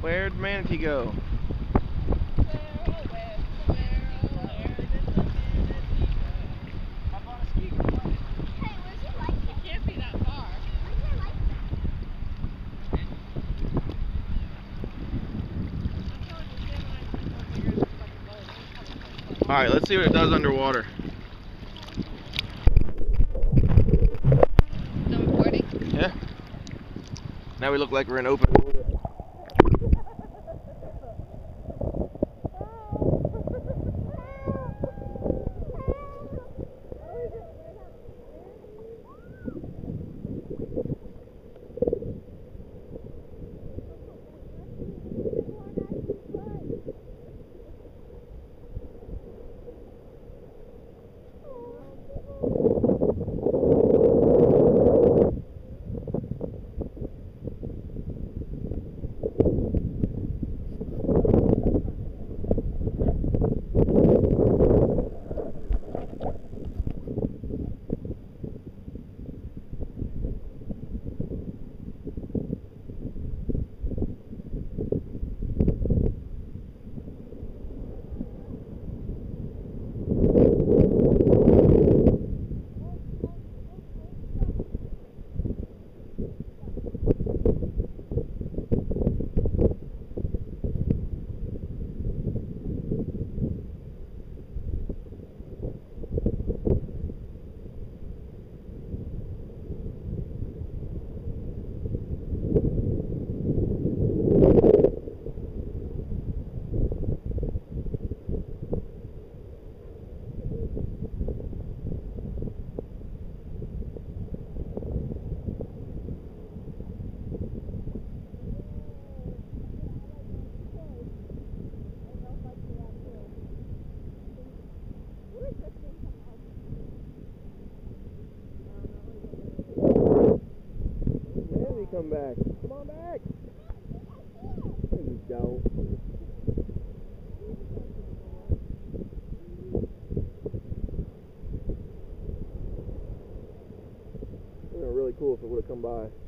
Where'd Manatee go? Alright, let's see what it does underwater. Still recording? Yeah. Now we look like we're in open water. Come back. Come on back. There you go. It would have been really cool if it would have come by.